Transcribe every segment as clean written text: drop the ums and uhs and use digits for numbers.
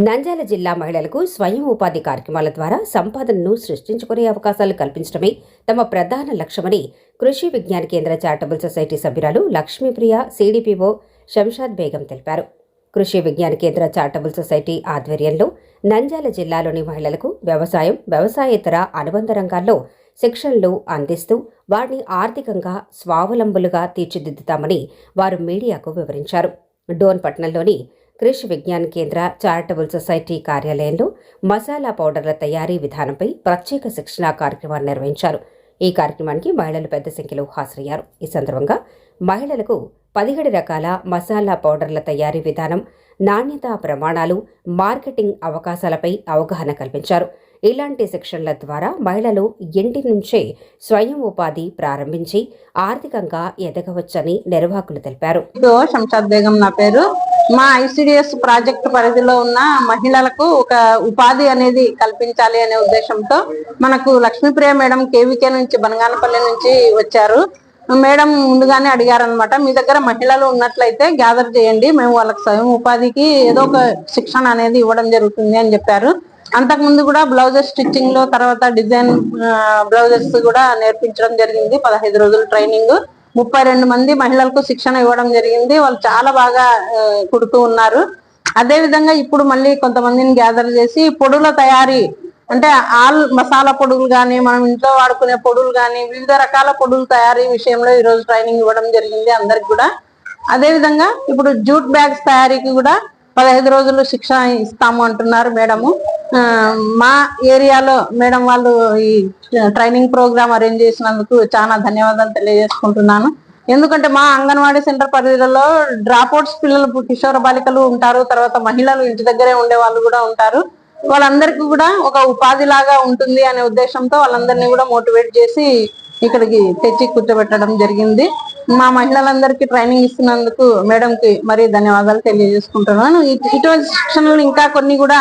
నంద్యాల జిల్లా మహిళలకు స్వయం ఉపాధి కార్యక్రమాల ద్వారా సంపాదనను సృష్టించుకునే అవకాశాలు కల్పించడమే తమ ప్రధాన లక్ష్యమని కృషి విజ్ఞాన కేంద్ర చారిటబుల్ సొసైటీ సభ్యురాలు లక్ష్మీప్రియ సిడిపిఓ శంషాద్ బేగం తెలిపారు. కృషి విజ్ఞాన కేంద్ర చారిటబుల్ సొసైటీ ఆధ్వర్యంలో నంద్యాల జిల్లాలోని మహిళలకు వ్యవసాయం, వ్యవసాయేతర అనుబంధ రంగాల్లో శిక్షణలు అందిస్తూ వారిని ఆర్థికంగా స్వావలంబులుగా తీర్చిదిద్దుతామని వారు మీడియాకు వివరించారు. డోన్ పట్టణంలోని కృషి విజ్ఞాన కేంద్ర చారిటబుల్ సొసైటీ కార్యాలయంలో మసాలా పౌడర్ల తయారీ విధానంపై ప్రత్యేక శిక్షణా కార్యక్రమాన్ని నిర్వహించారు. ఈ కార్యక్రమానికి మహిళలు పెద్ద సంఖ్యలో హాజరయ్యారు. ఈ సందర్భంగా మహిళలకు 17 రకాల మసాలా పౌడర్ల తయారీ విధానం, నాణ్యతా ప్రమాణాలు, మార్కెటింగ్ అవకాశాలపై అవగాహన కల్పించారు. ఇలాంటి శిక్షణల ద్వారా మహిళలు ఇంటి నుంచే స్వయం ఉపాధి ప్రారంభించి ఆర్థికంగా ఎదగవచ్చని నిర్వాహకులు తెలిపారు. శంషాద్ బేగం నా పేరు. మా ఐసిడిఎస్ ప్రాజెక్టు పరిధిలో ఉన్న మహిళలకు ఒక ఉపాధి అనేది కల్పించాలి అనే ఉద్దేశంతో మనకు లక్ష్మీప్రియ మేడం కేవీకే నుంచి బనగానపల్లి నుంచి వచ్చారు. మేడం ముందుగానే అడిగారనమాట, మీ దగ్గర మహిళలు ఉన్నట్లయితే గ్యాదర్ చేయండి, మేము వాళ్ళకి స్వయం ఉపాధికి ఏదో ఒక శిక్షణ అనేది ఇవ్వడం జరుగుతుంది అని చెప్పారు. అంతకుముందు కూడా బ్లౌజెస్ స్టిచ్చింగ్ లో, తర్వాత డిజైన్ బ్లౌజెస్ కూడా నేర్పించడం జరిగింది. 15 రోజులు ట్రైనింగ్, 32 మంది మహిళలకు శిక్షణ ఇవ్వడం జరిగింది. వాళ్ళు చాలా బాగా కుడుతూ ఉన్నారు. అదే విధంగా ఇప్పుడు మళ్ళీ కొంతమందిని గ్యాదర్ చేసి పొడుల తయారీ, అంటే ఆల్ మసాలా పొడులు కానీ, మనం ఇంట్లో వాడుకునే పొడులు కానీ, వివిధ రకాల పొడుల తయారీ విషయంలో ఈ రోజు ట్రైనింగ్ ఇవ్వడం జరిగింది అందరికి కూడా. అదే విధంగా ఇప్పుడు జూట్ బ్యాగ్స్ తయారీకి కూడా 15 రోజులు శిక్షణ ఇస్తాము అంటున్నారు మేడము. మా ఏరియాలో మేడం వాళ్ళు ఈ ట్రైనింగ్ ప్రోగ్రామ్ అరేంజ్ చేసినందుకు చాలా ధన్యవాదాలు తెలియజేసుకుంటున్నాను. ఎందుకంటే మా అంగన్వాడీ సెంటర్ పరిధిలో డ్రాప్అవుట్స్ పిల్లలు, కిషోర బాలికలు ఉంటారు, తర్వాత మహిళలు ఇంటి దగ్గరే ఉండే వాళ్ళు కూడా ఉంటారు. వాళ్ళందరికీ కూడా ఒక ఉపాధి లాగా ఉంటుంది అనే ఉద్దేశంతో వాళ్ళందరినీ కూడా మోటివేట్ చేసి ఇక్కడికి తెచ్చి కూర్చోబెట్టడం జరిగింది. మా మహిళలందరికీ ట్రైనింగ్ ఇస్తున్నందుకు మేడంకి మరీ ధన్యవాదాలు తెలియజేసుకుంటున్నాను. ఇటువంటి శిక్షణలు ఇంకా కొన్ని కూడా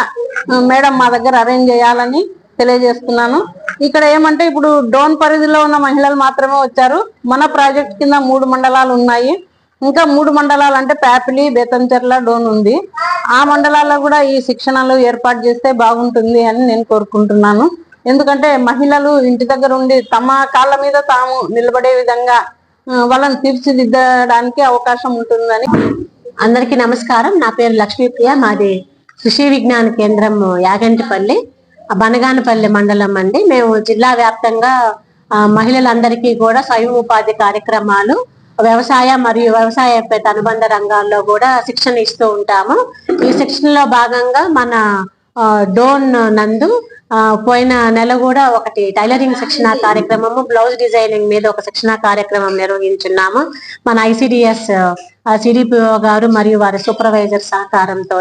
మేడం మా దగ్గర అరేంజ్ చేయాలని తెలియజేస్తున్నాను. ఇక్కడ ఏమంటే ఇప్పుడు డోన్ పరిధిలో ఉన్న మహిళలు మాత్రమే వచ్చారు. మన ప్రాజెక్ట్ కింద 3 మండలాలు ఉన్నాయి. ఇంకా 3 మండలాలు అంటే ప్యాపిలి, బేతంచెర్ల, డోన్ ఉంది. ఆ మండలాల్లో కూడా ఈ శిక్షణలు ఏర్పాటు చేస్తే బాగుంటుంది అని నేను కోరుకుంటున్నాను. ఎందుకంటే మహిళలు ఇంటి దగ్గర ఉండి తమ కాళ్ళ మీద తాము నిలబడే విధంగా వాళ్ళని తీర్చిదిద్దడానికి అవకాశం ఉంటుందని. అందరికీ నమస్కారం. నా పేరు లక్ష్మీప్రియ. మాది కృషి విజ్ఞాన కేంద్రం యాగంటిపల్లి, బనగానపల్లి మండలం అండి. మేము జిల్లా వ్యాప్తంగా మహిళలందరికీ కూడా స్వయం ఉపాధి కార్యక్రమాలు, వ్యవసాయ మరియు వ్యవసాయేతర అనుబంధ రంగాల్లో కూడా శిక్షణ ఇస్తూ ఉంటాము. ఈ శిక్షణలో భాగంగా మన డోన్ నందు పోయిన నెల కూడా ఒకటి టైలరింగ్ శిక్షణ కార్యక్రమము, బ్లౌజ్ డిజైనింగ్ మీద ఒక శిక్షణ కార్యక్రమం నిర్వహించున్నాము. మన ఐసిడిఎస్ సిడిపిఓ గారు మరియు వారి సూపర్వైజర్ సహకారంతో.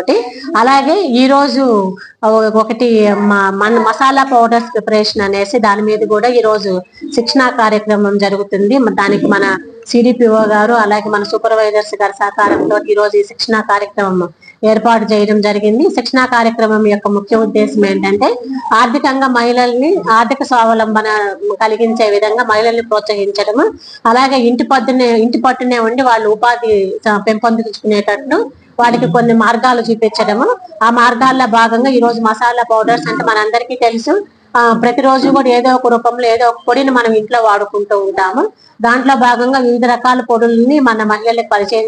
అలాగే ఈ రోజు ఒకటి మన మసాలా పౌడర్స్ ప్రిపరేషన్ అనేసి దాని మీద కూడా ఈ రోజు శిక్షణా కార్యక్రమం జరుగుతుంది. దానికి మన సిడిపిఓ గారు అలాగే మన సూపర్వైజర్స్ గారి సహకారంతో ఈ రోజు ఈ శిక్షణా కార్యక్రమం ఏర్పాటు చేయడం జరిగింది. శిక్షణా కార్యక్రమం యొక్క ముఖ్య ఉద్దేశం ఏంటంటే ఆర్థికంగా మహిళల్ని ఆర్థిక స్వావలంబన కలిగించే విధంగా మహిళల్ని ప్రోత్సహించడము, అలాగే ఇంటి పట్టునే ఉండి వాళ్ళు ఉపాధి పెంపొందించుకునేటట్లు వాటికి కొన్ని మార్గాలు చూపించడము. ఆ మార్గాల్లో భాగంగా ఈ రోజు మసాలా పౌడర్స్ అంటే మనందరికీ తెలుసు, ప్రతిరోజు కూడా ఏదో ఒక రూపంలో ఏదో ఒక పొడిని మనం ఇంట్లో వాడుకుంటూ ఉంటాము. దాంట్లో భాగంగా వివిధ రకాల పొడుల్ని మన మహిళలకు పరిచయం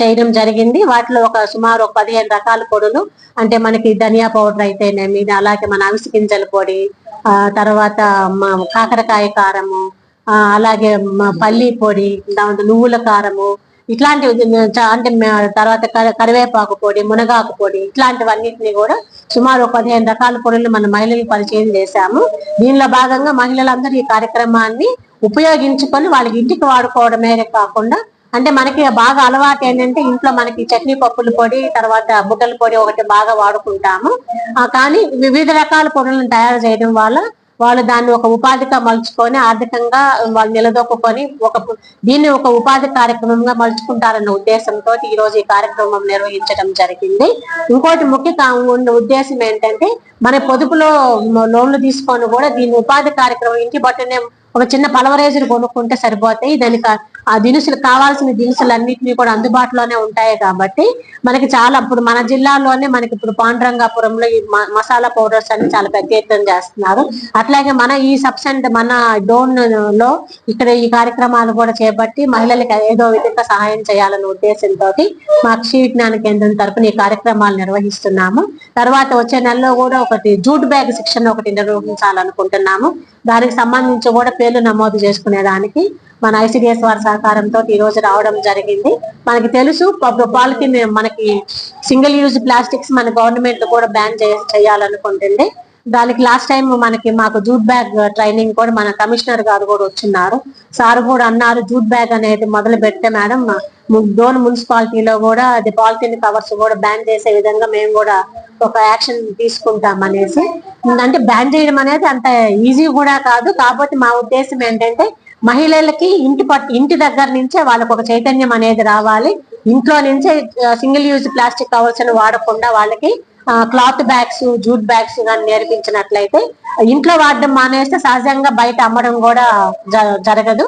చేయడం జరిగింది. వాటిలో సుమారు 15 రకాల పొడులు, అంటే మనకి ధనియా పౌడర్ అయితేనేమి, అలాగే మన అవిసి గింజల పొడి, తర్వాత కాకరకాయ కారము, అలాగే పల్లి పొడి, దాంట్లో నువ్వుల కారము, ఇట్లాంటివి అంటే తర్వాత కరివేపాకు పొడి, మునగాకు పొడి, ఇట్లాంటివన్నిటిని కూడా సుమారు 15 రకాల పొడులు మన మహిళలకు పరిచయం చేశాము. దీనిలో భాగంగా మహిళలందరూ ఈ కార్యక్రమాన్ని ఉపయోగించుకొని వాళ్ళకి ఇంటికి వాడుకోవడమే కాకుండా, అంటే మనకి బాగా అలవాటు ఏంటంటే ఇంట్లో మనకి చట్నీ పప్పుల పొడి, తర్వాత బుట్టల పొడి ఒకటి బాగా వాడుకుంటాము. కానీ వివిధ రకాల పొడులను తయారు చేయడం వల్ల వాళ్ళు దాన్ని ఒక ఉపాధిగా మలుచుకొని ఆర్థికంగా వాళ్ళు నిలదొక్కుని దీన్ని ఒక ఉపాధి కార్యక్రమంగా మలుచుకుంటారన్న ఉద్దేశంతో ఈ రోజు ఈ కార్యక్రమం నిర్వహించడం జరిగింది. ఇంకోటి ముఖ్య ఉద్దేశం ఏంటంటే మన పొదుపులో లోన్లు తీసుకొని కూడా దీన్ని ఉపాధి కార్యక్రమం ఇంటి బట్టునే ఒక చిన్న పలవరేజీలు కొనుక్కుంటే సరిపోతాయి. దానికి ఆ దినుసులు కావాల్సిన దినుసులు అన్నింటినీ కూడా అందుబాటులోనే ఉంటాయి కాబట్టి మనకి చాలా ఇప్పుడు మన జిల్లాలోనే మనకి ఇప్పుడు పాండురంగాపురంలో ఈ మసాలా పౌడర్స్ అన్ని చాలా పెద్ద ఎత్తున చేస్తున్నారు. అట్లాగే మన ఈ సబ్ సెంటర్ మన డోన్ లో ఇక్కడ ఈ కార్యక్రమాలు కూడా చేపట్టి మహిళలకు ఏదో విధంగా సహాయం చేయాలనే ఉద్దేశంతో మా కృషి విజ్ఞాన కేంద్రం తరపున ఈ కార్యక్రమాలు నిర్వహిస్తున్నాము. తర్వాత వచ్చే నెలలో కూడా ఒకటి జూట్ బ్యాగ్ శిక్షణ ఒకటి నిర్వహించాలనుకుంటున్నాము. దానికి సంబంధించి కూడా పేర్లు నమోదు చేసుకునే దానికి మన ఐసిడిఎస్ వారి సహకారంతో ఈ రోజు రావడం జరిగింది. మనకి తెలుసు పాలిథిన్ మనకి సింగిల్ యూజ్ ప్లాస్టిక్స్ మన గవర్నమెంట్ కూడా బ్యాన్ చేయాలనుకుంటుంది. దానికి లాస్ట్ టైం మాకు జూట్ బ్యాగ్ ట్రైనింగ్ కూడా మన కమిషనర్ గారు కూడా వచ్చిన్నారు. సార్ కూడా అన్నారు జూట్ బ్యాగ్ అనేది మొదలు పెడితే మేడం డోన్ మున్సిపాలిటీలో కూడా అది పాలిథిన్ కవర్స్ కూడా బ్యాన్ చేసే విధంగా మేము కూడా ఒక యాక్షన్ తీసుకుంటాం అనేసి. అంటే బ్యాన్ చేయడం అనేది అంత ఈజీ కూడా కాదు. కాకపోతే మా ఉద్దేశం ఏంటంటే మహిళలకి ఇంటి దగ్గర నుంచే వాళ్ళకు ఒక చైతన్యం అనేది రావాలి. ఇంట్లో నుంచే సింగిల్ యూజ్ ప్లాస్టిక్ కవర్స్ వాడకుండా వాళ్ళకి క్లాత్ బ్యాగ్స్ జూట్ బ్యాగ్స్ కానీ నేర్పించినట్లయితే ఇంట్లో వాడడం మానేస్తే సహజంగా బయట అమ్మడం కూడా జరగదు.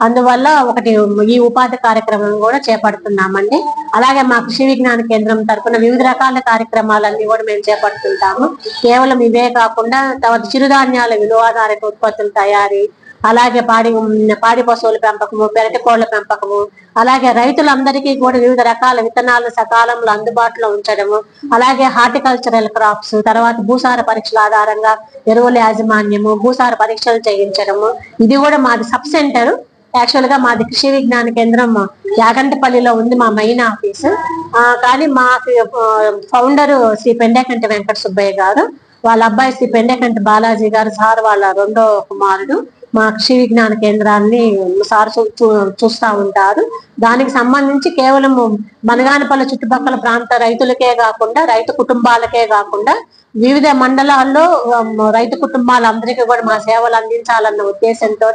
అందువల్ల ఒకటి ఈ ఉపాధి కార్యక్రమం కూడా చేపడుతున్నామండి. అలాగే మా కృషి విజ్ఞాన కేంద్రం తరఫున వివిధ రకాల కార్యక్రమాలన్నీ కూడా మేము చేపడుతుంటాము. కేవలం ఇవే కాకుండా తర్వాత చిరుధాన్యాల విలువాధారిత ఉత్పత్తుల తయారీ, అలాగే పాడి పశువుల పెంపకము, పెరటి కోళ్ల పెంపకము, అలాగే రైతులందరికీ కూడా వివిధ రకాల విత్తనాలు సకాలంలో అందుబాటులో ఉంచడము, అలాగే హార్టికల్చరల్ క్రాప్స్, తర్వాత భూసార పరీక్షల ఆధారంగా ఎరువుల యాజమాన్యము, భూసార పరీక్షలు చేయించడము. ఇది కూడా మాది సబ్ సెంటర్. యాక్చువల్ గా మాది కృషి విజ్ఞాన కేంద్రం యాగంటిపల్లిలో ఉంది మా మెయిన్ ఆఫీసు. కానీ మా ఫౌండర్ శ్రీ పెండేకంటి వెంకట సుబ్బయ్య గారు, వాళ్ళ అబ్బాయి శ్రీ పెండేకంటి బాలాజీ గారు, సార్ వాళ్ళ రెండో కుమారుడు మా కృషి విజ్ఞాన కేంద్రాన్ని సార్ చూస్తా ఉంటారు. దానికి సంబంధించి కేవలం బనగానపల్లి చుట్టుపక్కల ప్రాంత రైతులకే కాకుండా రైతు కుటుంబాలకే కాకుండా వివిధ మండలాల్లో రైతు కుటుంబాలందరికీ కూడా మా సేవలు అందించాలన్న ఉద్దేశంతో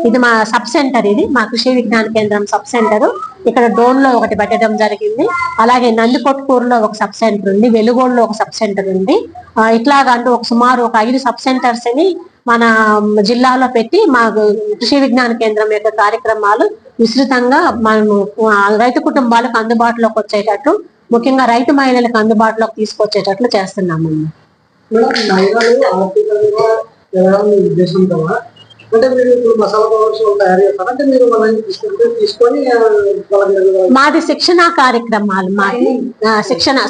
ఇది మా సబ్ సెంటర్. ఇది మా కృషి విజ్ఞాన కేంద్రం సబ్ సెంటర్. ఇక్కడ డోన్ లో ఒకటి పెట్టడం జరిగింది. అలాగే నందికొట్కూరులో ఒక సబ్ సెంటర్ ఉంది, వెలుగోడులో ఒక సబ్ సెంటర్ ఉంది. ఇట్లాగంటూ సుమారు ఒక 5 సబ్ సెంటర్స్ ని మన జిల్లాలో పెట్టి మా కృషి విజ్ఞాన కేంద్రం యొక్క కార్యక్రమాలు విస్తృతంగా మనము రైతు కుటుంబాలకు అందుబాటులోకి వచ్చేటట్లు, ముఖ్యంగా రైతు మహిళలకు అందుబాటులోకి తీసుకొచ్చేటట్లు చేస్తున్నామండి. మాది శిక్షణ కార్యక్రమాలు, మాది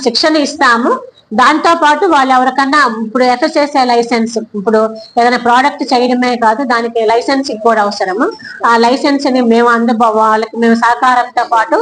శిక్షణ ఇస్తాము. దాంతో పాటు వాళ్ళు ఎవరికన్నా ఇప్పుడు ఎక్కడ చేసే లైసెన్స్, ఇప్పుడు ఏదైనా ప్రోడక్ట్ చేయడమే కాదు దానికి లైసెన్స్ కూడా అవసరము. ఆ లైసెన్స్ ని మేము వాళ్ళకి మేము సహకారంతో పాటు